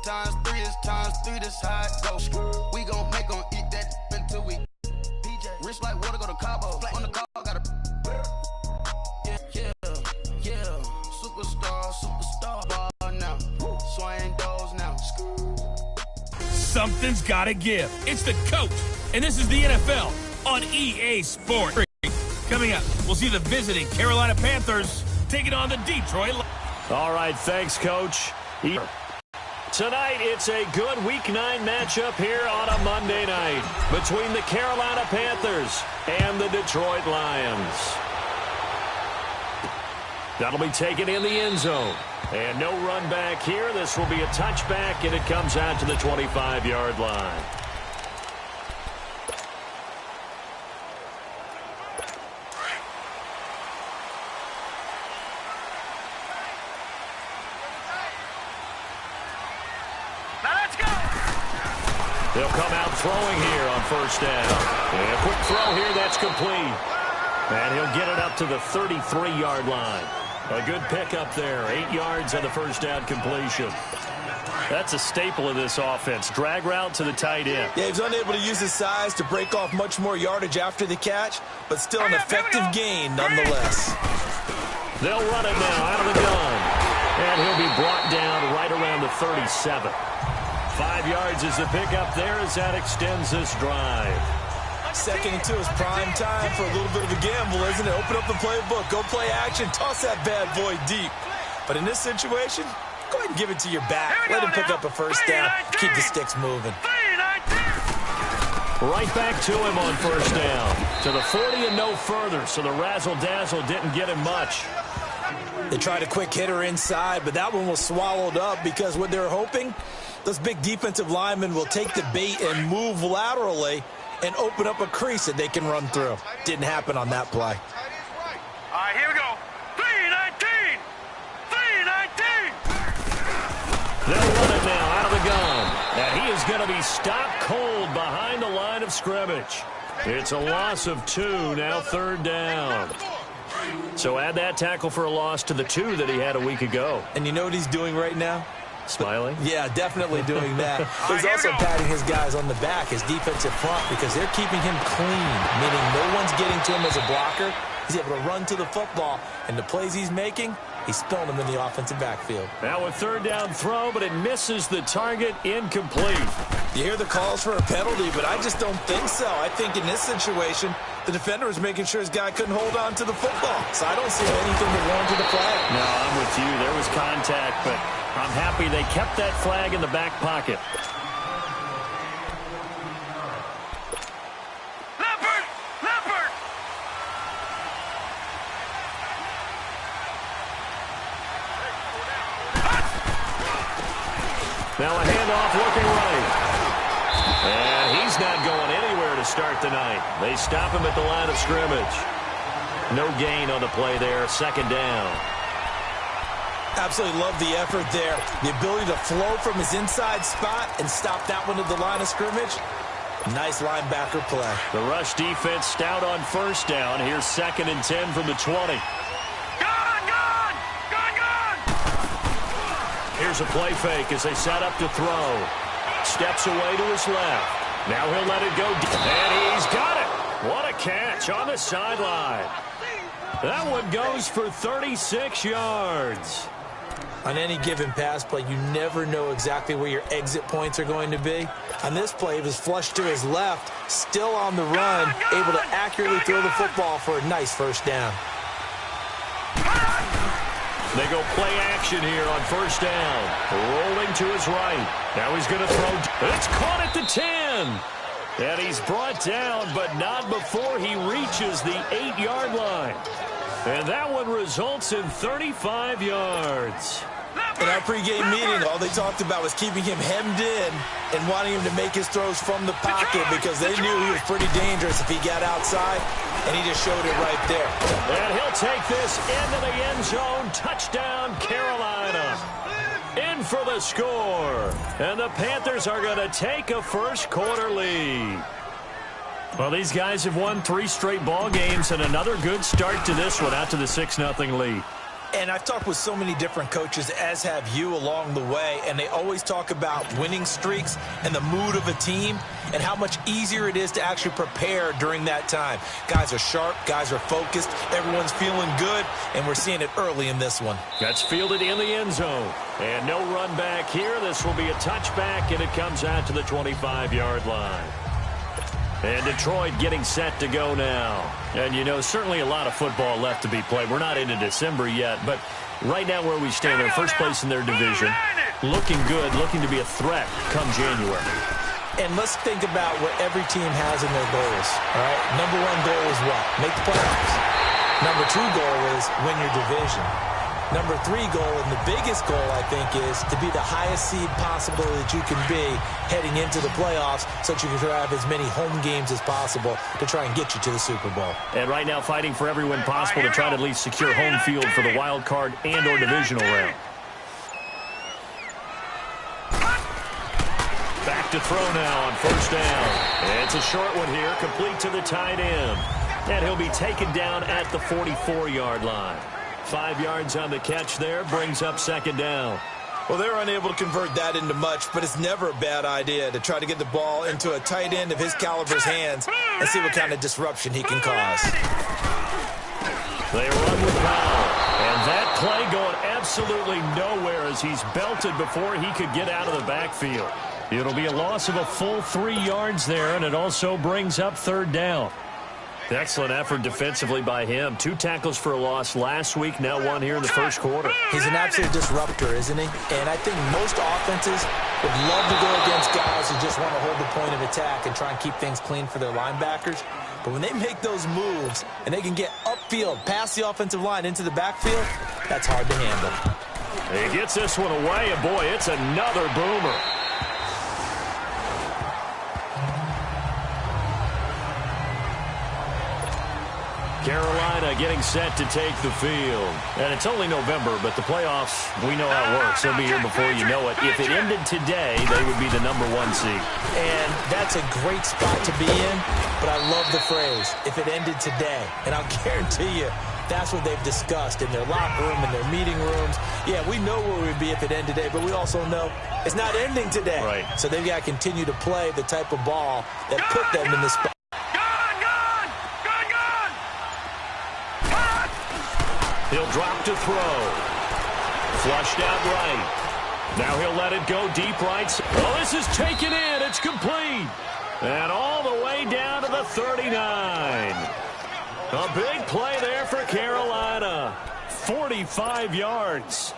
times 3 is times 3, this how it goes. We gon' make 'em eat that until we rich like water, go to Cabo. On the car, got a yeah. Superstar ball now. Swing doors now. Something's gotta give. It's the coach, and this is the NFL on EA Sports. Coming up, we'll see the visiting Carolina Panthers taking on the Detroit Lions. All right, thanks, Coach. Tonight, it's a good Week 9 matchup here on a Monday night between the Carolina Panthers and the Detroit Lions. That'll be taken in the end zone. And no run back here. This will be a touchback, and it comes out to the 25-yard line. They'll come out throwing here on first down. And a quick throw here, that's complete. And he'll get it up to the 33-yard line. A good pickup there. 8 yards on the first down completion. That's a staple of this offense. Drag route to the tight end. Yeah, he's unable to use his size to break off much more yardage after the catch, but still an effective gain nonetheless. They'll run it now out of the gun. And he'll be brought down right around the 37. 5 yards is the pickup there as that extends this drive. 2nd and 2 is prime time for a little bit of a gamble, isn't it? Open up the playbook, go play action, toss that bad boy deep. But in this situation, go ahead and give it to your back. Let him pick up a first down, keep the sticks moving. Right back to him on first down. To the 40 and no further, so the razzle-dazzle didn't get him much. They tried a quick hitter inside, but that one was swallowed up because what they're hoping, those big defensive linemen will take the bait and move laterally and open up a crease that they can run through. Didn't happen on that play. All right, here we go. 3-19! 3-19! They'll run it now out of the gun. And he is going to be stopped cold behind the line of scrimmage. It's a loss of 2, now 3rd down. So add that tackle for a loss to the 2 that he had a week ago. And you know what he's doing right now? Smiling? Yeah, definitely doing that. He's also patting his guys on the back, his defensive front, because they're keeping him clean, meaning no one's getting to him as a blocker. He's able to run to the football, and the plays he's making, he's spilling them in the offensive backfield. Now a 3rd down throw, but it misses the target, incomplete. You hear the calls for a penalty, but I just don't think so. I think in this situation, the defender was making sure his guy couldn't hold on to the football. So I don't see anything that warranted a flag. No, I'm with you. There was contact, but I'm happy they kept that flag in the back pocket. Leopard! Now a handoff looking right. And he's not going anywhere to start the night. They stop him at the line of scrimmage. No gain on the play there. 2nd down. Absolutely love the effort there. The ability to flow from his inside spot and stop that one at the line of scrimmage. Nice linebacker play. The rush defense stout on first down. Here's 2nd and 10 from the 20. Gone! Here's a play fake as they set up to throw. Steps away to his left. Now he'll let it go. And he's got it. What a catch on the sideline. That one goes for 36 yards. On any given pass play, you never know exactly where your exit points are going to be. On this play, it was flushed to his left, still on the run, able to accurately throw the football for a nice first down. They go play action here on first down. Rolling to his right. Now he's going to throw. It's caught at the 10. And he's brought down, but not before he reaches the 8-yard line. And that one results in 35 yards. In our pregame meeting, all they talked about was keeping him hemmed in and wanting him to make his throws from the pocket because they knew he was pretty dangerous if he got outside, and he just showed it right there. And he'll take this into the end zone. Touchdown, Carolina. In for the score. And the Panthers are going to take a first-quarter lead. Well, these guys have won 3 straight ball games and another good start to this one out to the 6-0 lead. And I've talked with so many different coaches, as have you, along the way, and they always talk about winning streaks and the mood of a team and how much easier it is to actually prepare during that time. Guys are sharp, guys are focused, everyone's feeling good, and we're seeing it early in this one. That's fielded in the end zone. And no run back here. This will be a touchback, and it comes out to the 25-yard line. And Detroit getting set to go now. And, you know, certainly a lot of football left to be played. We're not into December yet, but right now where we stand, they're first place in their division. Looking good, looking to be a threat come January. And let's think about what every team has in their goals, all right? Number one goal is what? Make the playoffs. Number two goal is win your division. Number three goal, and the biggest goal, I think, is to be the highest seed possible that you can be heading into the playoffs so that you can have as many home games as possible to try and get you to the Super Bowl. And right now fighting for every win possible to try to at least secure home field for the wild card and or divisional round. Back to throw now on first down. And it's a short one here, complete to the tight end. And he'll be taken down at the 44-yard line. 5 yards on the catch there, brings up second down. Well, they're unable to convert that into much, but it's never a bad idea to try to get the ball into a tight end of his caliber's hands and see what kind of disruption he can cause. They run with power, and that play going absolutely nowhere as he's belted before he could get out of the backfield. It'll be a loss of a full 3 yards there, and it also brings up third down. Excellent effort defensively by him. 2 tackles for a loss last week, now 1 here in the first quarter. He's an absolute disruptor, isn't he? And I think most offenses would love to go against guys who just want to hold the point of attack and try and keep things clean for their linebackers. But when they make those moves and they can get upfield, past the offensive line into the backfield, that's hard to handle. He gets this one away, and boy, it's another boomer. Carolina getting set to take the field. And it's only November, but the playoffs, we know how it works. They'll be here before you know it. If it ended today, they would be the number 1 seed. And that's a great spot to be in, but I love the phrase, if it ended today. And I'll guarantee you, that's what they've discussed in their locker room, in their meeting rooms. Yeah, we know where we'd be if it ended today, but we also know it's not ending today. Right. So they've got to continue to play the type of ball that put them in this spot. He'll drop to throw. Flushed out right. Now he'll let it go deep right. Oh, this is taken in. It's complete. And all the way down to the 39. A big play there for Carolina. 45 yards.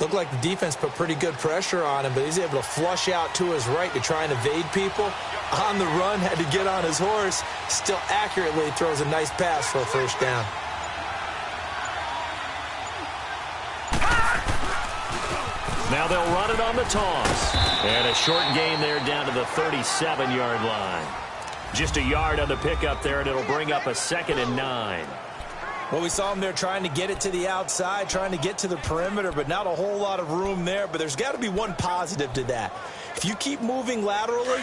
Looked like the defense put pretty good pressure on him, but he's able to flush out to his right to try and evade people. On the run, had to get on his horse. Still accurately throws a nice pass for a first down. Now they'll run it on the toss. And a short gain there down to the 37-yard line. Just a yard on the pickup there, and it'll bring up a 2nd and 9. Well, we saw him there trying to get it to the outside, trying to get to the perimeter, but not a whole lot of room there. But there's got to be one positive to that. If you keep moving laterally,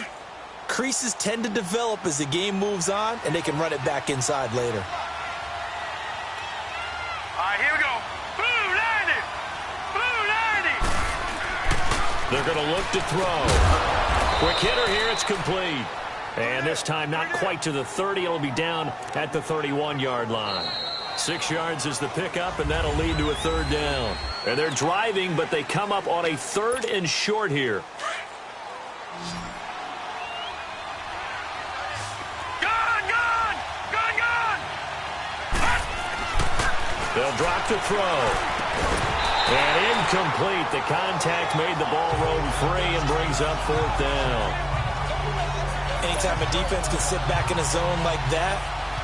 creases tend to develop as the game moves on, and they can run it back inside later. All right, here we go. Blue 90. Blue 90. They're going to look to throw. Quick hitter here, it's complete. And this time not quite to the 30. It'll be down at the 31-yard line. 6 yards is the pickup, and that'll lead to a third down. And they're driving, but they come up on a 3rd and short here. Gone! They'll drop to throw. And incomplete. The contact made the ball roam free and brings up 4th down. Anytime a defense can sit back in a zone like that,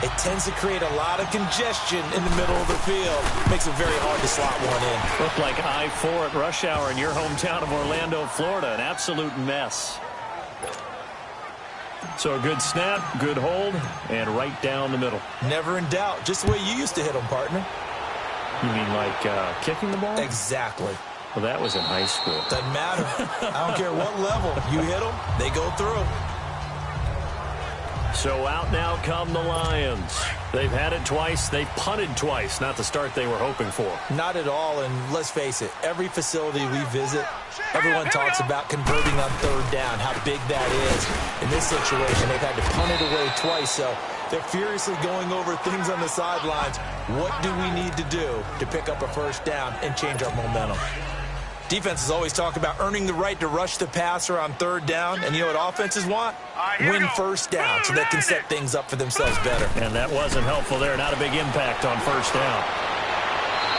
it tends to create a lot of congestion in the middle of the field. Makes it very hard to slot one in. Looked like I-4 at rush hour in your hometown of Orlando, Florida. An absolute mess. So a good snap, good hold, and right down the middle. Never in doubt. Just the way you used to hit them, partner. You mean like kicking the ball? Exactly. Well, that was in high school. Doesn't matter. I don't care what level. You hit them, they go through. So out now come the Lions. They've had it twice. They've punted twice. Not the start they were hoping for. Not at all, and let's face it, every facility we visit, everyone talks about converting on third down, how big that is. In this situation, they've had to punt it away twice, so they're furiously going over things on the sidelines. What do we need to do to pick up a first down and change our momentum? Defenses always talk about earning the right to rush the passer on third down, and you know what offenses want? Win first down so they can set things up for themselves better. And that wasn't helpful there. Not a big impact on first down.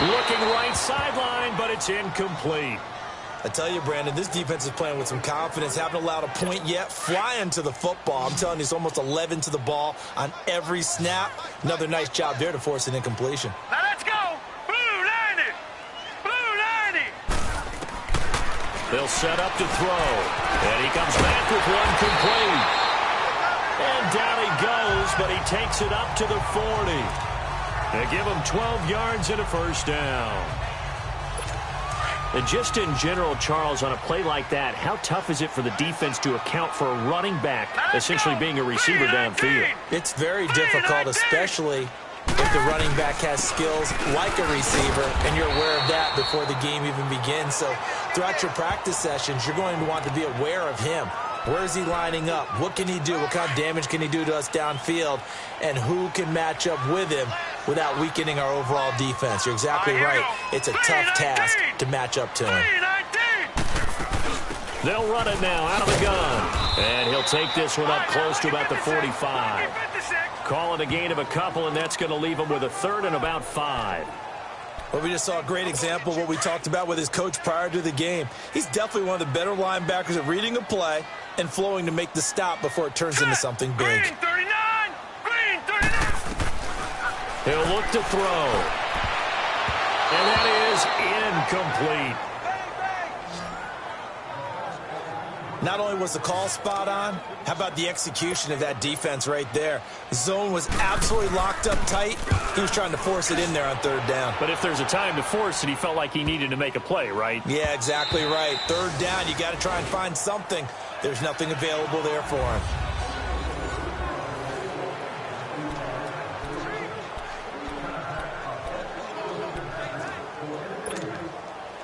Looking right sideline, but it's incomplete. I tell you, Brandon, this defense is playing with some confidence. Haven't allowed a point yet. Flying to the football. I'm telling you, it's almost 11 to the ball on every snap. Another nice job there to force an incompletion. Now let's go. Blue 90. Blue 90. They'll set up to throw. And he comes back with one complete. And down he goes, but he takes it up to the 40. They give him 12 yards and a first down. And just in general, Charles, on a play like that, how tough is it for the defense to account for a running back essentially being a receiver downfield? It's very difficult, especially if the running back has skills like a receiver, and you're aware of that before the game even begins. So throughout your practice sessions, you're going to want to be aware of him. Where is he lining up? What can he do? What kind of damage can he do to us downfield? And who can match up with him without weakening our overall defense? You're exactly right. It's a tough task to match up to him. They'll run it now out of the gun. And he'll take this one up close to about the 45. Call it a gain of a couple, and that's going to leave him with a third and about 5. Well, we just saw a great example of what we talked about with his coach prior to the game. He's definitely one of the better linebackers at reading a play and flowing to make the stop before it turns into something big. Green 39. Green 39. He'll look to throw. And that is incomplete. Not only was the call spot on, how about the execution of that defense right there? The zone was absolutely locked up tight. He was trying to force it in there on third down. But if there's a time to force it, he felt like he needed to make a play, right? Yeah, exactly right. Third down, you got to try and find something. There's nothing available there for him.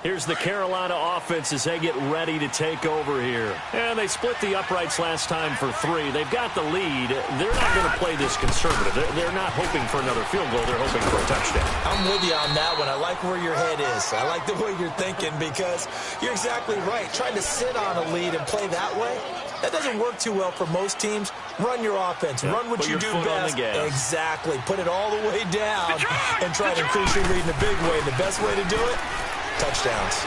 Here's the Carolina offense as they get ready to take over here. And they split the uprights last time for 3. They've got the lead. They're not going to play this conservative. They're not hoping for another field goal. They're hoping for a touchdown. I'm with you on that one. I like where your head is. I like the way you're thinking because you're exactly right. Trying to sit on a lead and play that way, that doesn't work too well for most teams. Run your offense. Run what you do best. Exactly. Put it all the way down and try to increase your lead in a big way. The best way to do it, touchdowns.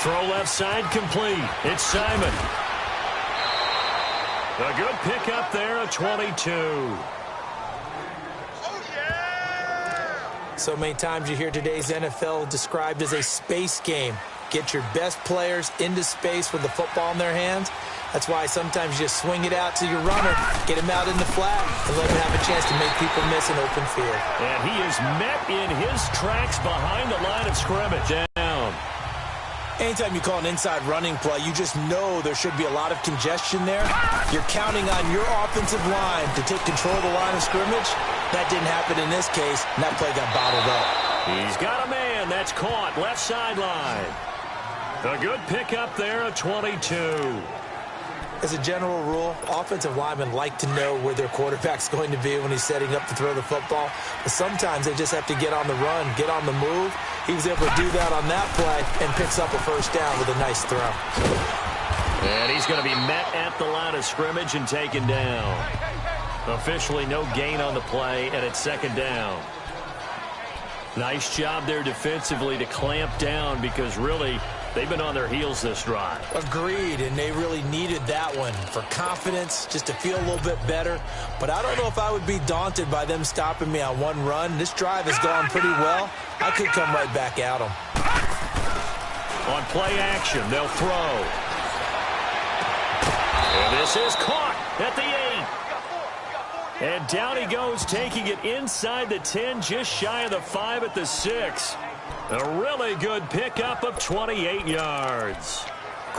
Throw left side complete. It's Simon. A good pickup there, a 22. So many times you hear today's NFL described as a space game. Get your best players into space with the football in their hands. That's why sometimes you just swing it out to your runner, get him out in the flat, and let him have a chance to make people miss an open field. And he is met in his tracks behind the line of scrimmage. Down. Anytime you call an inside running play, you just know there should be a lot of congestion there. You're counting on your offensive line to take control of the line of scrimmage. That didn't happen in this case, and that play got bottled up. He's got a man that's caught left sideline. A good pickup there, a 22. As a general rule, offensive linemen like to know where their quarterback's going to be when he's setting up to throw the football. But sometimes they just have to get on the run, get on the move. He was able to do that on that play and picks up a first down with a nice throw. And he's going to be met at the line of scrimmage and taken down. Officially no gain on the play, and it's second down. Nice job there defensively to clamp down because really they've been on their heels this drive. Agreed, and they really needed that one for confidence, just to feel a little bit better. But I don't know if I would be daunted by them stopping me on one run. This drive has gone pretty well. I could come right back at them. On play action, they'll throw. And this is caught at the 8. And down he goes, taking it inside the 10, just shy of the 5 at the 6. A really good pickup of 28 yards.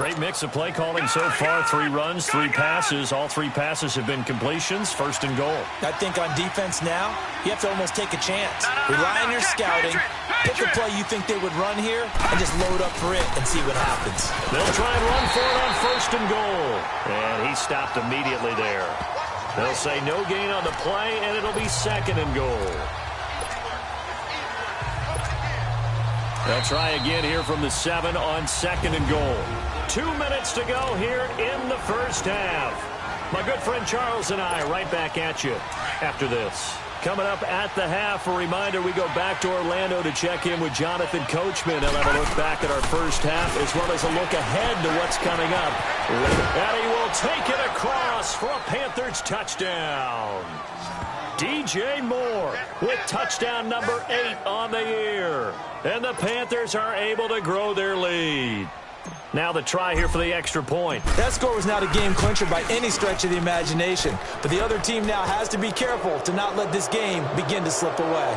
Great mix of play calling so far. 3 runs, 3 passes. All 3 passes have been completions. First and goal. I think on defense now, you have to almost take a chance. Rely on your scouting. Pick a play you think they would run here and just load up for it and see what happens. They'll try and run for it on first and goal. And he stopped immediately there. They'll say no gain on the play, and it'll be second and goal. They'll try again here from the 7 on second and goal. 2 minutes to go here in the first half. My good friend Charles and I right back at you after this. Coming up at the half, a reminder, we go back to Orlando to check in with Jonathan Coachman. He'll have a look back at our first half as well as a look ahead to what's coming up. And he will take it across for a Panthers touchdown. DJ Moore with touchdown number 8 on the year. And the Panthers are able to grow their lead. Now the try here for the extra point. That score was not a game clincher by any stretch of the imagination. But the other team now has to be careful to not let this game begin to slip away.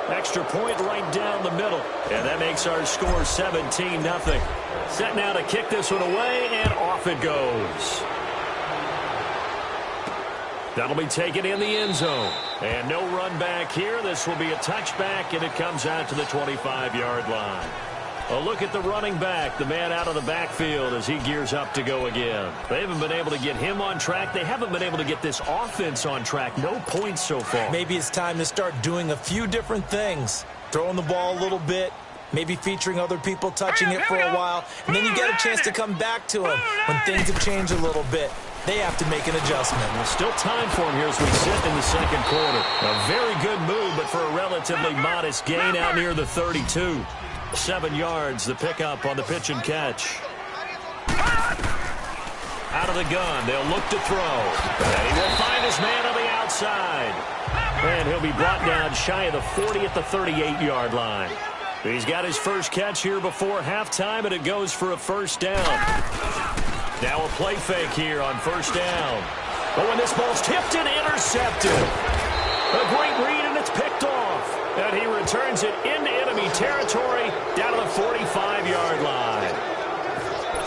Extra point right down the middle. And that makes our score 17-0. Set now to kick this one away, and off it goes. That'll be taken in the end zone. And no run back here. This will be a touchback, and it comes out to the 25-yard line. A look at the running back, the man out of the backfield as he gears up to go again. They haven't been able to get him on track. They haven't been able to get this offense on track. No points so far. Maybe it's time to start doing a few different things. Throwing the ball a little bit, maybe featuring other people touching it for a while, and then you get a chance to come back to him when things have changed a little bit. They have to make an adjustment. Well, still time for him here as we sit in the second quarter. A very good move, but for a relatively modest gain out near the 32. 7 yards, the pickup on the pitch and catch. Out of the gun, they'll look to throw. And he will find his man on the outside. And he'll be brought down shy of the 40 at the 38-yard line. He's got his first catch here before halftime, and it goes for a first down. Now a play fake here on first down. Oh, and this ball's tipped and intercepted. A great read, and it's picked off. And he returns it into enemy territory down to the 45-yard line.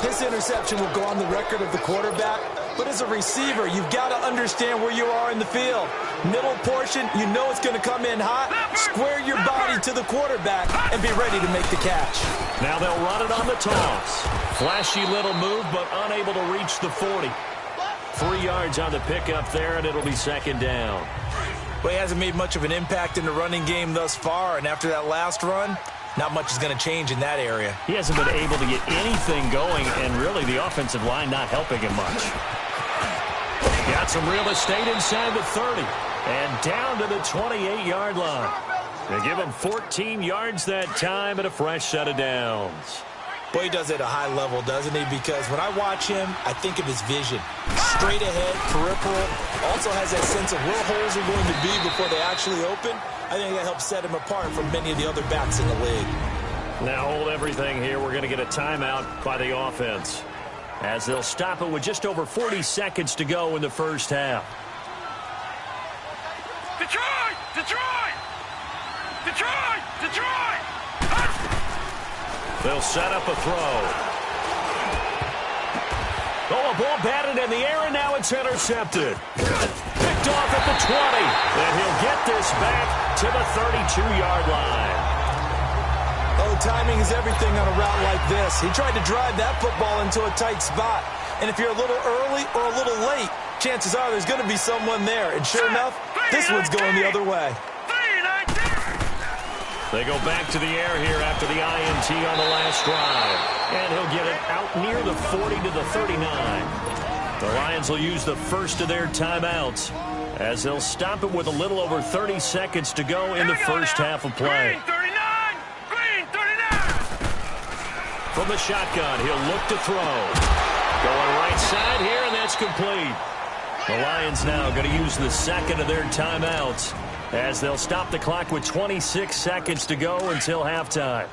This interception will go on the record of the quarterback, but as a receiver, you've got to understand where you are in the field. Middle portion, you know it's going to come in hot. Square your body to the quarterback and be ready to make the catch. Now they'll run it on the toss. Flashy little move, but unable to reach the 40. 3 yards on the pickup there, and it'll be second down. Well, he hasn't made much of an impact in the running game thus far, and after that last run, not much is going to change in that area. He hasn't been able to get anything going, and really the offensive line not helping him much. Got some real estate inside the 30, and down to the 28-yard line. They give him 14 yards that time and a fresh set of downs. Boy, he does it at a high level, doesn't he? Because when I watch him, I think of his vision. Straight ahead, peripheral. Also has that sense of where holes are going to be before they actually open. I think that helps set him apart from many of the other backs in the league. Now hold everything here. We're going to get a timeout by the offense, as they'll stop it with just over 40 seconds to go in the first half. Detroit! Detroit! Detroit! Detroit! They'll set up a throw. Oh, a ball batted in the air, and now it's intercepted. Picked off at the 20. And he'll get this back to the 32-yard line. Oh, timing is everything on a route like this. He tried to drive that football into a tight spot. And if you're a little early or a little late, chances are there's going to be someone there. And sure enough, this one's going the other way. They go back to the air here after the INT on the last drive. And he'll get it out near the 40 to the 39. The Lions will use the first of their timeouts, as they'll stop it with a little over 30 seconds to go in the first half of play. Green 39! Green 39! From the shotgun, he'll look to throw. Going right side here, and that's complete. The Lions now going to use the second of their timeouts, as they'll stop the clock with 26 seconds to go until halftime.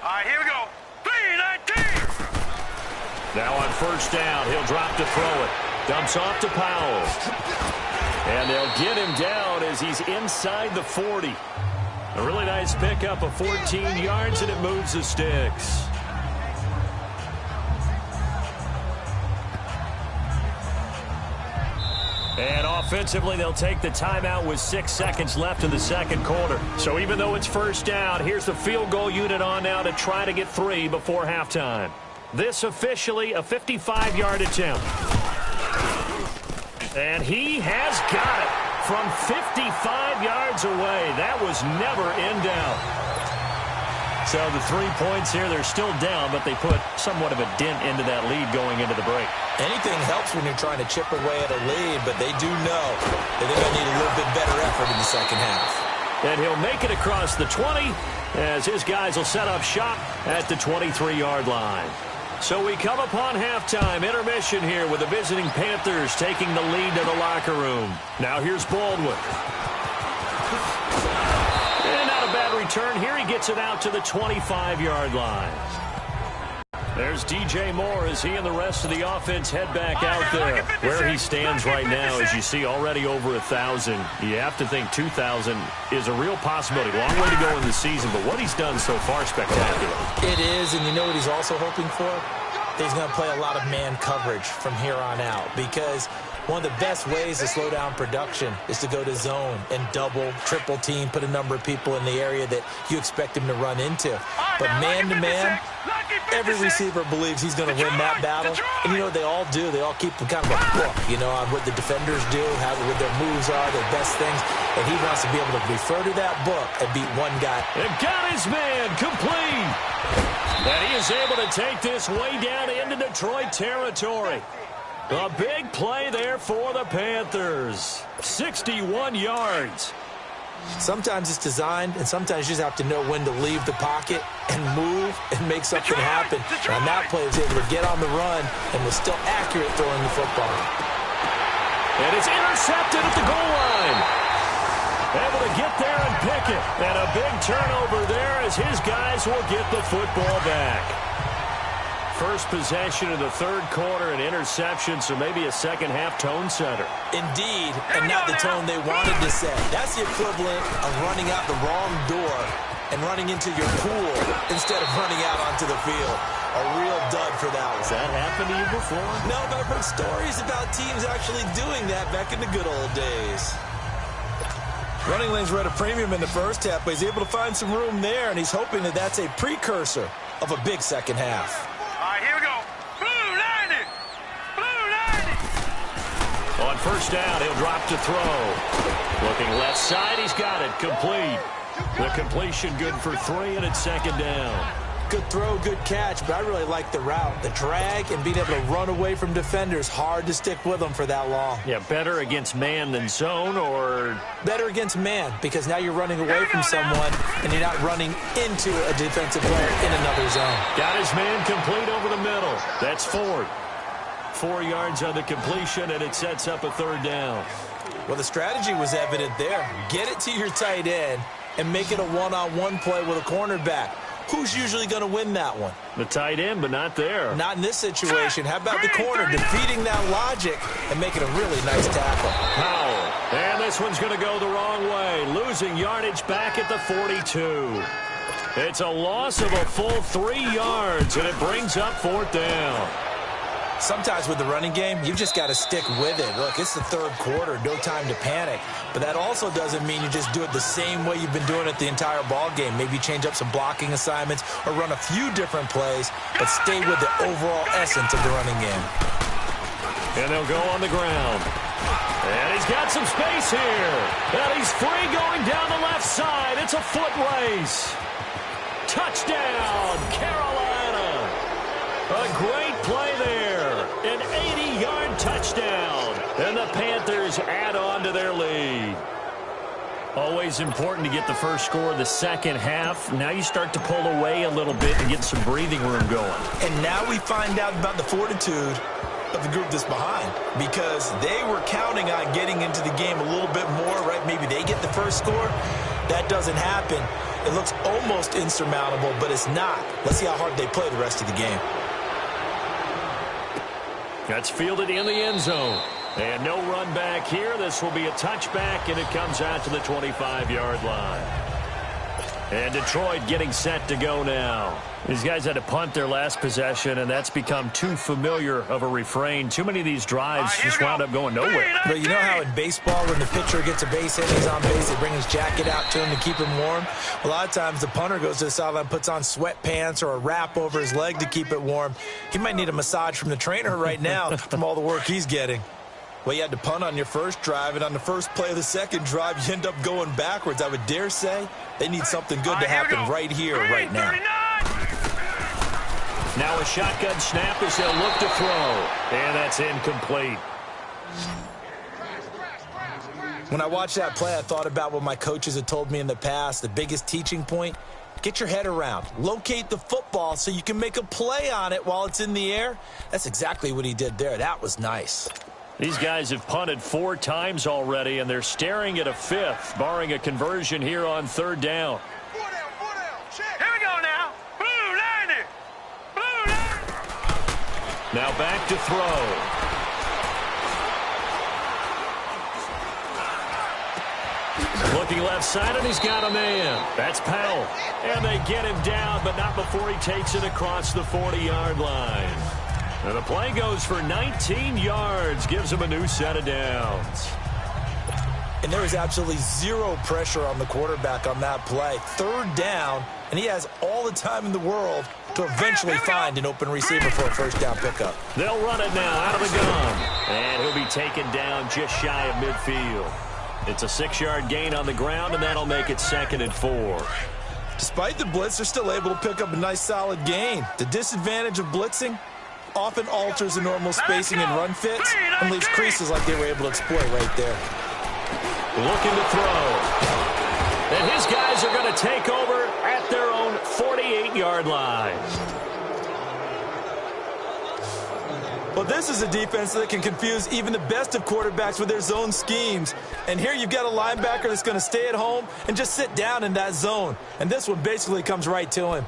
All right, here we go. 3-19! Now on first down, he'll drop to throw it. Dumps off to Powell. And they'll get him down as he's inside the 40. A really nice pickup of 14 yards, and it moves the sticks. And offensively, they'll take the timeout with 6 seconds left in the second quarter. So even though it's first down, here's the field goal unit on now to try to get 3 before halftime. This officially a 55-yard attempt. And he has got it from 55 yards away. That was never in doubt. So the 3 points here, they're still down, but they put somewhat of a dent into that lead going into the break. Anything helps when you're trying to chip away at a lead, but they do know that they're going to need a little bit better effort in the second half. And he'll make it across the 20 as his guys will set up shop at the 23-yard line. So we come upon halftime, intermission here with the visiting Panthers taking the lead to the locker room. Now here's Baldwin. And not a bad return here. He gets it out to the 25-yard line. There's DJ Moore as he and the rest of the offense head back out there. Where he stands right now, as you see, already over 1,000. You have to think 2,000 is a real possibility. Long way to go in the season, but what he's done so far, spectacular. It is, and you know what he's also hoping for? He's going to play a lot of man coverage from here on out, because one of the best ways to slow down production is to go to zone and double, triple team, put a number of people in the area that you expect him to run into. But man-to-man, every receiver believes he's going to win that battle. And you know what they all do? They all keep kind of a book, you know, on what the defenders do, what their moves are, their best things. And he wants to be able to refer to that book and beat one guy. And got his man complete. And he is able to take this way down into Detroit territory. A big play there for the Panthers. 61 yards. Sometimes it's designed, and sometimes you just have to know when to leave the pocket and move and make something happen. And on that play, he was able to get on the run and was still accurate throwing the football. And it's intercepted at the goal line. Able to get there and pick it. And a big turnover there as his guys will get the football back. First possession of the third quarter, an interception, so maybe a second-half tone setter. Indeed, and not the tone they wanted to set. That's the equivalent of running out the wrong door and running into your pool instead of running out onto the field. A real dud for that one. Has that happened to you before? No, but I've heard stories about teams actually doing that back in the good old days. Running lanes were at a premium in the first half, but he's able to find some room there, and he's hoping that that's a precursor of a big second half. Here we go. Blue 90. Blue 90. On first down, he'll drop to throw. Looking left side, he's got it. Complete. The completion good for 3, and it's second down. Good throw, good catch, but I really like the route. The drag and being able to run away from defenders. Hard to stick with them for that long. Yeah, better against man than zone, or? Better against man, because now you're running away from someone and you're not running into a defensive player in another zone. Got his man complete over the middle. That's Ford. 4 yards on the completion, and it sets up a third down. Well, the strategy was evident there. Get it to your tight end and make it a one-on-one play with a cornerback. Who's usually going to win that one? The tight end, but not there. Not in this situation. How about the corner defeating that logic and making a really nice tackle? Powell. And this one's going to go the wrong way. Losing yardage back at the 42. It's a loss of a full 3 yards, and it brings up fourth down. Sometimes with the running game, you've just got to stick with it. Look, it's the third quarter, no time to panic. But that also doesn't mean you just do it the same way you've been doing it the entire ball game. Maybe change up some blocking assignments or run a few different plays, but stay with the overall essence of the running game. And they'll go on the ground. And he's got some space here. And he's free going down the left side. It's a foot race. Touchdown, Carolina. A great play there. An 80-yard touchdown. And the Panthers add on to their lead. Always important to get the first score of the second half. Now you start to pull away a little bit and get some breathing room going. And now we find out about the fortitude of the group that's behind, because they were counting on getting into the game a little bit more, right? Maybe they get the first score. That doesn't happen. It looks almost insurmountable, but it's not. Let's see how hard they play the rest of the game. That's fielded in the end zone. And no run back here. This will be a touchback, and it comes out to the 25-yard line. And Detroit getting set to go now. These guys had to punt their last possession, and that's become too familiar of a refrain. Too many of these drives just wound up going nowhere. But you know how in baseball, when the pitcher gets a base hit and he's on base, they bring his jacket out to him to keep him warm? A lot of times the punter goes to the sideline, puts on sweatpants or a wrap over his leg to keep it warm. He might need a massage from the trainer right now from all the work he's getting. Well, you had to punt on your first drive, and on the first play of the second drive, you end up going backwards. I would dare say they need something good to happen right here, right now. Now a shotgun snap as they'll look to throw, and that's incomplete. When I watched that play, I thought about what my coaches had told me in the past. The biggest teaching point, get your head around. Locate the football so you can make a play on it while it's in the air. That's exactly what he did there. That was nice. These guys have punted 4 times already, and they're staring at a 5th, barring a conversion here on 3rd down. Here we go now. Blue 90. Blue 90. Now back to throw. Looking left side, and he's got a man. That's Powell. And they get him down, but not before he takes it across the 40-yard line. And the play goes for 19 yards, gives him a new set of downs. And there was absolutely zero pressure on the quarterback on that play. 3rd down, and he has all the time in the world to eventually find an open receiver for a 1st down pickup. They'll run it now out of the gun. And he'll be taken down just shy of midfield. It's a 6-yard gain on the ground, and that'll make it 2nd and 4. Despite the blitz, they're still able to pick up a nice solid gain. The disadvantage of blitzing often alters the normal spacing and run fits and leaves creases like they were able to exploit right there. Looking to throw. And his guys are going to take over at their own 48-yard line. Well, this is a defense that can confuse even the best of quarterbacks with their zone schemes. And here you've got a linebacker that's going to stay at home and just sit down in that zone. And this one basically comes right to him.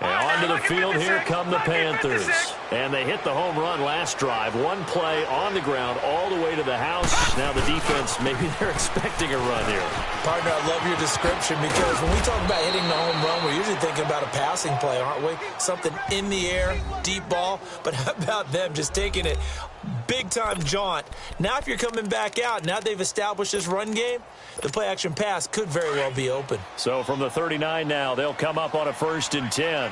And onto the field here come the Panthers. And they hit the home run last drive. 1 play on the ground all the way to the house. Now the defense, maybe they're expecting a run here. Partner, I love your description because when we talk about hitting the home run, we're usually thinking about a passing play, aren't we? Something in the air, deep ball. But how about them just taking it big-time jaunt? Now if you're coming back out, now they've established this run game, the play-action pass could very well be open. So from the 39 now, they'll come up on a 1st and 10.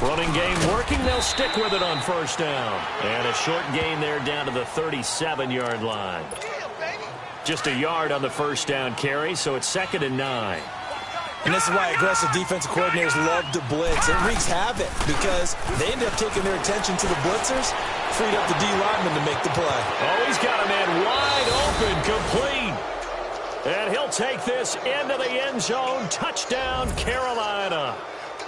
Running game working. They'll stick with it on 1st down. And a short gain there down to the 37-yard line. Just a yard on the 1st down carry, so it's 2nd and 9. And this is why aggressive defensive coordinators love to blitz. It wreaks havoc because they end up taking their attention to the blitzers, freed up the D lineman to make the play. Oh, he's got a man wide open, complete. And he'll take this into the end zone. Touchdown, Carolina.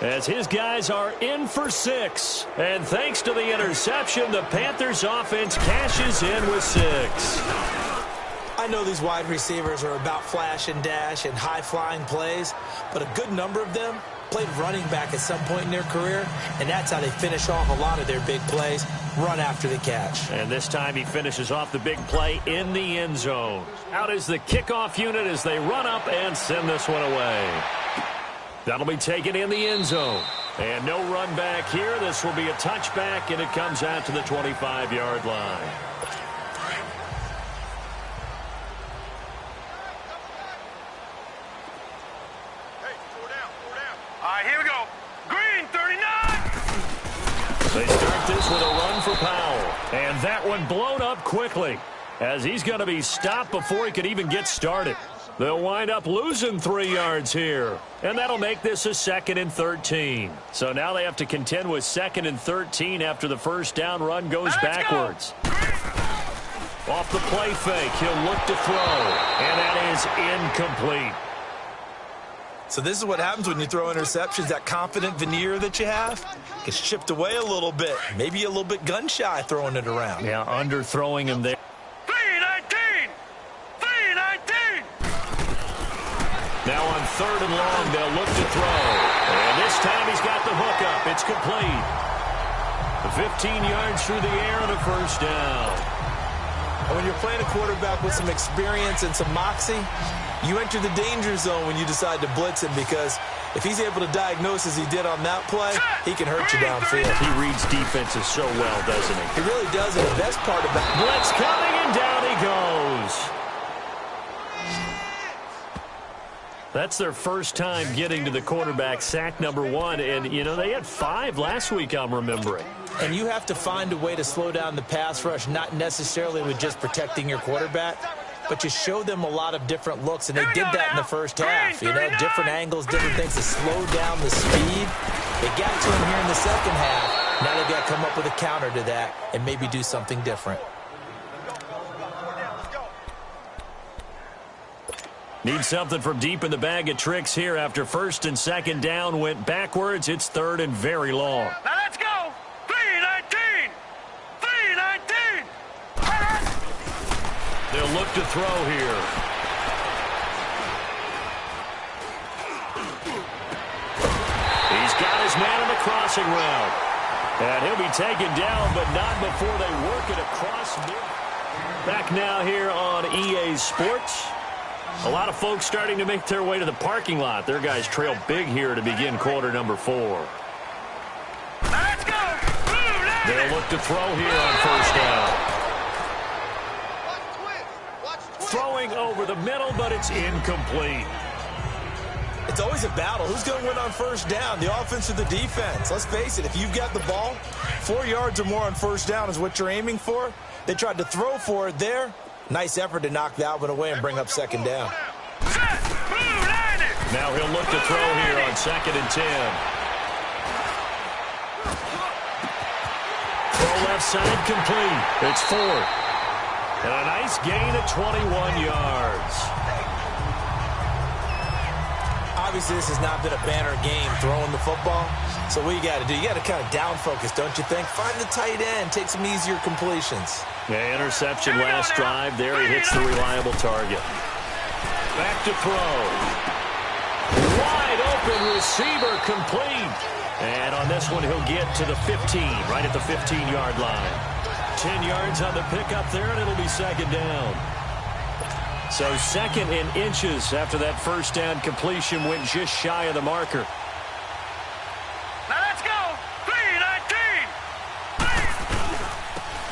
As his guys are in for 6. And thanks to the interception, the Panthers offense cashes in with 6. I know these wide receivers are about flash and dash and high-flying plays, but a good number of them played running back at some point in their career, and that's how they finish off a lot of their big plays, run after the catch. And this time he finishes off the big play in the end zone. Out is the kickoff unit as they run up and send this one away. That'll be taken in the end zone. And no run back here. This will be a touchback, and it comes out to the 25-yard line. Here we go. Green 39. They start this with a run for Powell. And that one blown up quickly as he's going to be stopped before he could even get started. They'll wind up losing 3 yards here. And that'll make this a 2nd and 13. So now they have to contend with 2nd and 13 after the 1st down run goes backwards. Off the play fake, he'll look to throw. And that is incomplete. So this is what happens when you throw interceptions. That confident veneer that you have gets chipped away a little bit. Maybe a little bit gun-shy throwing it around. Yeah, underthrowing him there. 319. 319. Now on 3rd and long, they'll look to throw. And this time he's got the hook up. It's complete. 15 yards through the air and a first down. And when you're playing a quarterback with some experience and some moxie, you enter the danger zone when you decide to blitz him, because if he's able to diagnose as he did on that play, he can hurt you downfield. He reads defenses so well, doesn't he? He really does, and the best part about it. Blitz coming, and down he goes. That's their first time getting to the quarterback, sack number 1. And, you know, they had 5 last week, I'm remembering. And you have to find a way to slow down the pass rush, not necessarily with just protecting your quarterback, but you show them a lot of different looks, and they did that in the first half. You know, different angles, different things to slow down the speed. They got to him here in the second half. Now they've got to come up with a counter to that and maybe do something different. Need something from deep in the bag of tricks here after first and second down went backwards. It's third and very long. Now let's go. 3-19. 3-19. They'll look to throw here. He's got his man on the crossing route. And he'll be taken down, but not before they work it across mid. Back now here on EA Sports. A lot of folks starting to make their way to the parking lot. Their guys trail big here to begin quarter number 4. Let's go. They'll look to throw here on first down. Throwing over the middle, but it's incomplete. It's always a battle. Who's going to win on first down, the offense or the defense? Let's face it, if you've got the ball, 4 yards or more on first down is what you're aiming for. They tried to throw for it there. Nice effort to knock that one away and bring up second down. Now he'll look to throw here on 2nd and 10. Throw left side complete. It's 4. And a nice gain of 21 yards. Obviously, this has not been a banner game throwing the football. So what you got to do, you got to kind of down focus, don't you think? Find the tight end, take some easier completions. Yeah, interception last drive. There he hits the reliable target. Back to throw. Wide open receiver complete. And on this one, he'll get to the 15, right at the 15-yard line. 10 yards on the pickup there, and it'll be second down. So 2nd and inches after that first down completion went just shy of the marker. Now let's go. 3-19.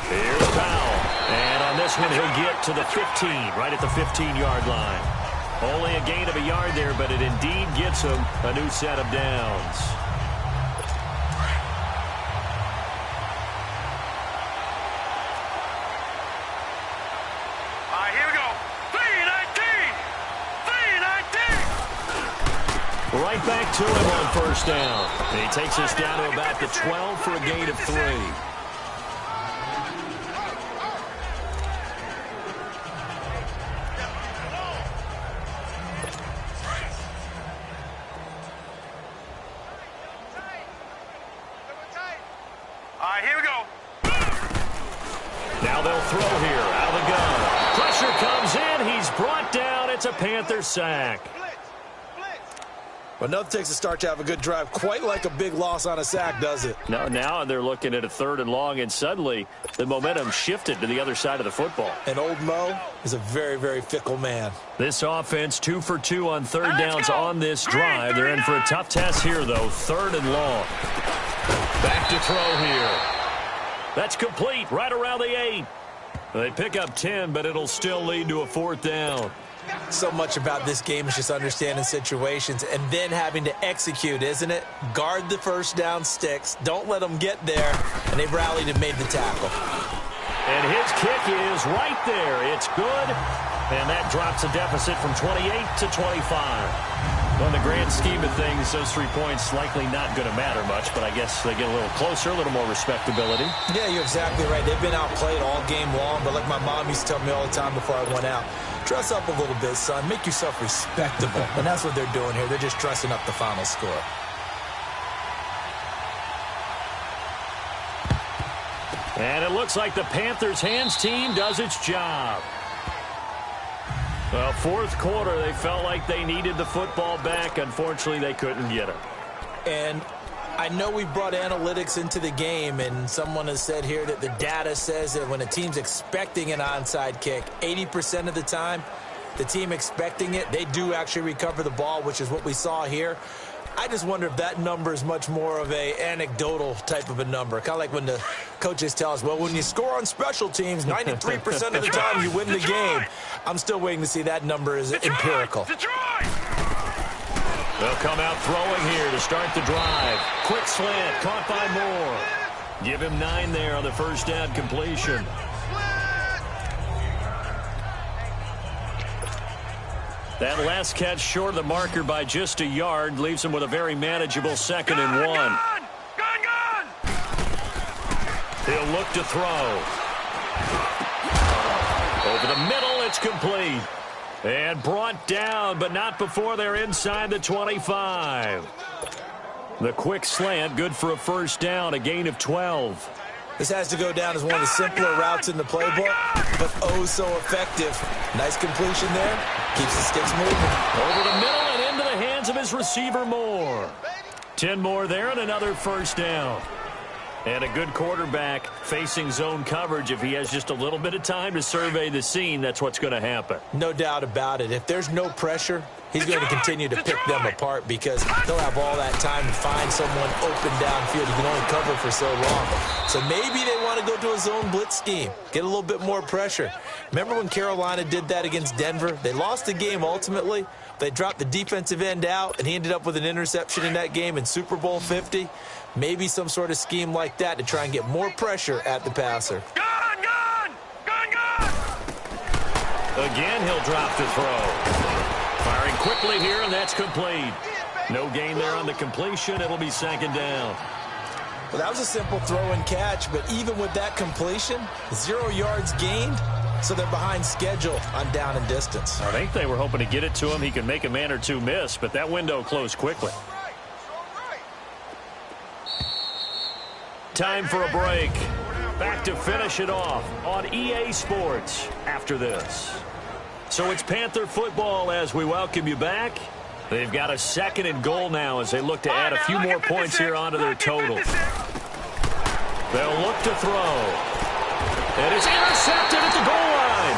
Here's Powell. And on this one, he'll get to the 15, right at the 15-yard line. Only a gain of a yard there, but it indeed gets him a new set of downs. Here we go. 3-19. 3-19. Right back to him on first down. And he takes us down to about the 12 for a gain of 3. Here we go. Now they'll throw here out of the gun. Pressure comes in. He's brought down. It's a Panther sack. But nothing takes a start to have a good drive quite like a big loss on a sack, does it? No, now they're looking at a 3rd and long, and suddenly the momentum shifted to the other side of the football. And old Mo is a very, very fickle man. This offense 2 for 2 on third downs on this drive. They're in for a tough test here, though. 3rd and long. Back to throw here. That's complete right around the 8. They pick up 10, but it'll still lead to a 4th down. So much about this game is just understanding situations and then having to execute, isn't it? Guard the first down sticks. Don't let them get there. And they've rallied and made the tackle. And his kick is right there. It's good. And that drops a deficit from 28 to 25. Well, in the grand scheme of things, those 3 points likely not going to matter much, but I guess they get a little closer, a little more respectability. Yeah, you're exactly right. They've been outplayed all game long, but like my mom used to tell me all the time before I went out, dress up a little bit, son. Make yourself respectable. And that's what they're doing here. They're just dressing up the final score. And it looks like the Panthers' hands team does its job. Well, 4th quarter, they felt like they needed the football back. Unfortunately, they couldn't get it. And I know we brought analytics into the game, and someone has said here that the data says that when a team's expecting an onside kick, 80% of the time, the team expecting it, they do actually recover the ball, which is what we saw here. I just wonder if that number is much more of a anecdotal type of a number. Kind of like when the coaches tell us, well, when you score on special teams, 93% of the time you win the game. I'm still waiting to see that number is empirical. They'll come out throwing here to start the drive. Quick slant, caught by Moore. Give him 9 there on the first down completion. That last catch short of the marker by just a yard leaves him with a very manageable 2nd and 1. Gone! He'll look to throw. Over the middle, it's complete. And brought down, but not before they're inside the 25. The quick slant, good for a first down, a gain of 12. This has to go down as one of the simpler routes in the playbook, but oh so effective. Nice completion there. Keeps the sticks moving. Over the middle and into the hands of his receiver, Moore. 10 more there and another first down. And a good quarterback facing zone coverage. If he has just a little bit of time to survey the scene, that's what's going to happen. No doubt about it. If there's no pressure, he's going to continue to pick them apart because he'll have all that time to find someone open downfield. He can only cover for so long. So maybe they want to go to a zone blitz scheme, get a little bit more pressure. Remember when Carolina did that against Denver? They lost the game ultimately. They dropped the defensive end out, and he ended up with an interception in that game in Super Bowl 50. Maybe some sort of scheme like that to try and get more pressure at the passer. Gone! Again, he'll drop the throw. Firing quickly here, and that's complete. No gain there on the completion. It'll be 2nd down. Well, that was a simple throw and catch, but even with that completion, 0 yards gained, so they're behind schedule on down and distance. I think they were hoping to get it to him. He could make a man or two miss, but that window closed quickly. Time for a break. Back to finish it off on EA Sports after this. So it's Panther football as we welcome you back. They've got a 2nd and goal now as they look to add a few more points here onto their total. They'll look to throw. And it's intercepted at the goal line.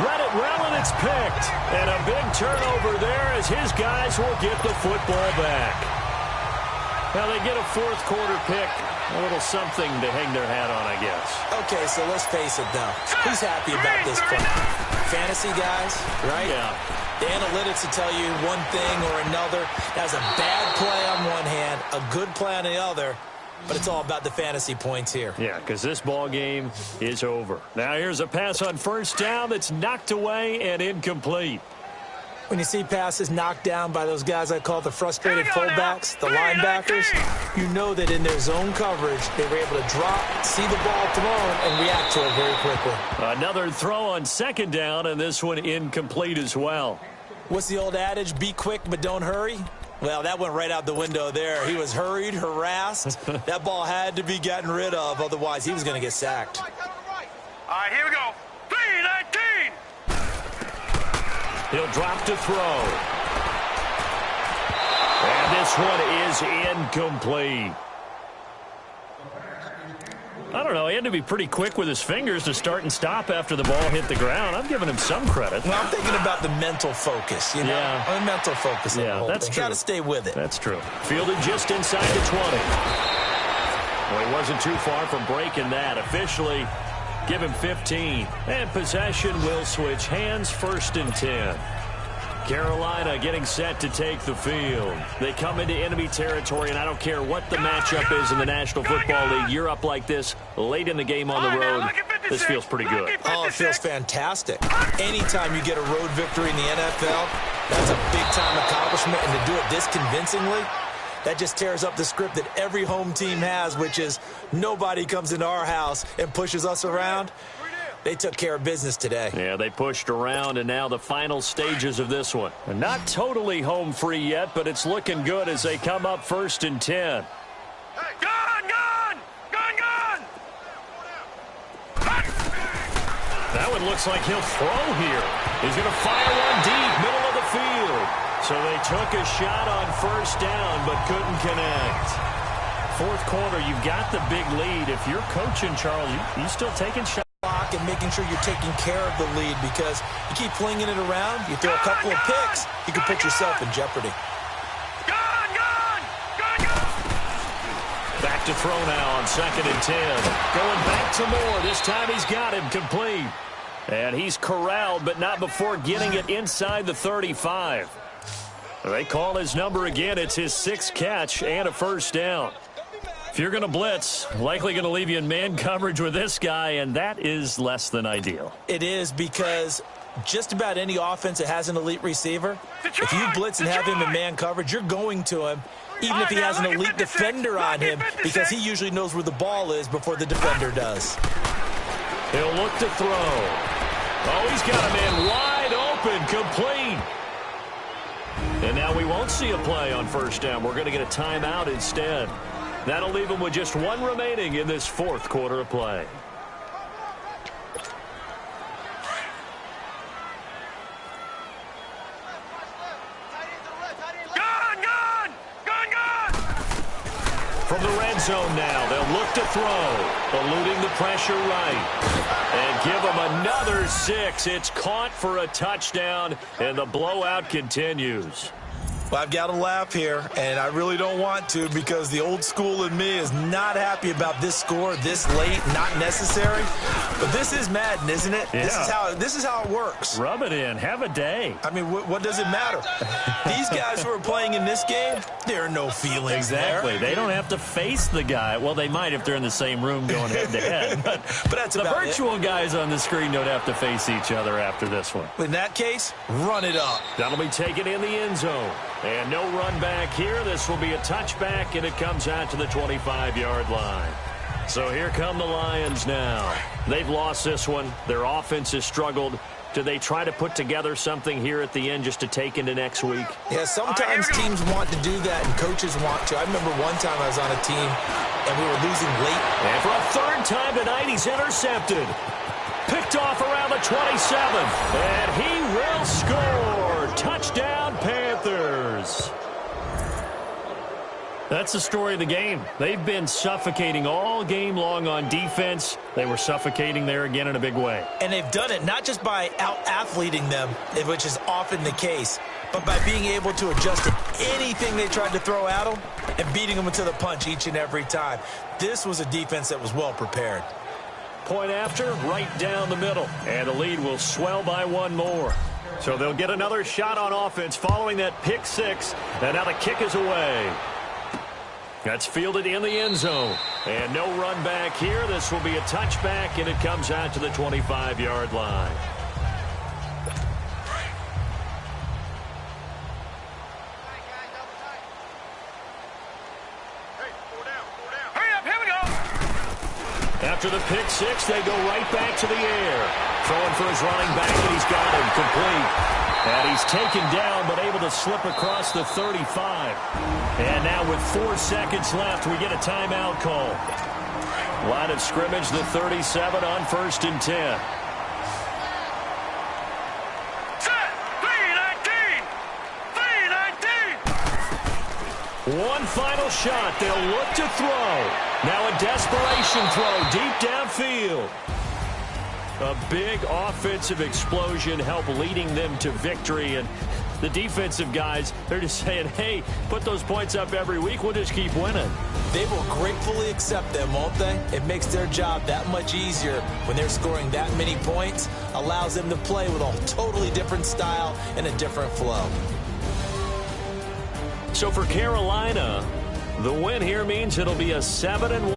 Read it well, and it's picked. And a big turnover there as his guys will get the football back. Now they get a 4th quarter pick. A little something to hang their hat on, I guess. Okay, so let's face it, though. Who's happy about this play? Fantasy guys, right? Yeah. The analytics will tell you one thing or another. That's a bad play on one hand, a good play on the other, but it's all about the fantasy points here. Yeah, because this ball game is over. Now here's a pass on first down that's knocked away and incomplete. When you see passes knocked down by those guys I call the frustrated fullbacks, the linebackers, you know that in their zone coverage, they were able to drop, see the ball thrown, and react to it very quickly. Another throw on 2nd down, and this one incomplete as well. What's the old adage, be quick but don't hurry? Well, that went right out the window there. He was hurried, harassed. That ball had to be gotten rid of, otherwise he was going to get sacked. All right, here we go. 3-19. He'll drop to throw. And this one is incomplete. I don't know. He had to be pretty quick with his fingers to start and stop after the ball hit the ground. I'm giving him some credit. Well, I'm thinking about the mental focus, you know? Yeah. The mental focus. Yeah, that's true. Got to stay with it. That's true. Fielded just inside the 20. Well, he wasn't too far from breaking that. Officially, give him 15. And possession will switch hands, 1st and 10. Carolina getting set to take the field. They come into enemy territory, and I don't care what the matchup is in the National Football League. You're up like this late in the game on the road. This feels pretty good. Oh, it feels fantastic. Anytime you get a road victory in the NFL, that's a big-time accomplishment, and to do it this convincingly, that just tears up the script that every home team has, which is nobody comes into our house and pushes us around. They took care of business today. Yeah, they pushed around, and now the final stages of this one. Not totally home free yet, but it's looking good as they come up 1st and 10. Gone! That one looks like he'll throw here. He's going to fire one deep, middle of the field. So they took a shot on first down but couldn't connect. Fourth quarter, you've got the big lead. If you're coaching, Charles, you still taking shots. And making sure you're taking care of the lead, because you keep flinging it around, you throw a couple of picks, you can put yourself in jeopardy. Back to throw now on 2nd and 10. Going back to Moore. This time he's got him complete. And he's corralled, but not before getting it inside the 35. They call his number again. It's his 6th catch and a first down. If you're going to blitz, likely going to leave you in man coverage with this guy, and that is less than ideal. It is, because just about any offense that has an elite receiver, if you blitz and have him in man coverage, you're going to him, even if he has an elite defender on him, because he usually knows where the ball is before the defender does. He'll look to throw. Oh, he's got a man wide open, complete. And now we won't see a play on first down. We're going to get a timeout instead. That'll leave him with just one remaining in this fourth quarter of play. From the red zone now, they'll look to throw, eluding the pressure right. And give him another 6. It's caught for a touchdown, and the blowout continues. Well, I've got to laugh here, and I really don't want to, because the old school in me is not happy about this score this late, not necessary. But this is Madden, isn't it? Yeah. This is how it works. Rub it in. Have a day. I mean, what does it matter? These guys who are playing in this game, there are no feelings Exactly. there. They don't have to face the guy. Well, they might if they're in the same room going head-to-head. But that's the about virtual guys on the screen don't have to face each other after this one. In that case, run it up. That'll be taken in the end zone. And no run back here. This will be a touchback, and it comes out to the 25-yard line. So here come the Lions now. They've lost this one. Their offense has struggled. Do they try to put together something here at the end just to take into next week? Yeah, sometimes teams want to do that, and coaches want to. I remember one time I was on a team, and we were losing late. And for a third time tonight, he's intercepted. Picked off around the 27. And he will score. Touchdown, Panthers. That's the story of the game. They've been suffocating all game long on defense. They were suffocating there again in a big way. And they've done it not just by out-athleting them, which is often the case, but by being able to adjust to anything they tried to throw at them and beating them to the punch each and every time. This was a defense that was well prepared. Point after, right down the middle. And the lead will swell by one more. So they'll get another shot on offense following that pick six. And now the kick is away. That's fielded in the end zone. And no run back here. This will be a touchback, and it comes out to the 25-yard line. After the pick six, they go right back to the air. Throwing for his running back, and he's got him complete. And he's taken down, but able to slip across the 35. And now with 4 seconds left, we get a timeout call. Line of scrimmage, the 37 on 1st and 10. One final shot. They'll look to throw. Now a desperation throw deep downfield. A big offensive explosion help leading them to victory. And the defensive guys, they're just saying, hey, put those points up every week. We'll just keep winning. They will gratefully accept them, won't they? It makes their job that much easier when they're scoring that many points. Allows them to play with a totally different style and a different flow. So for Carolina, the win here means it'll be a 7-1.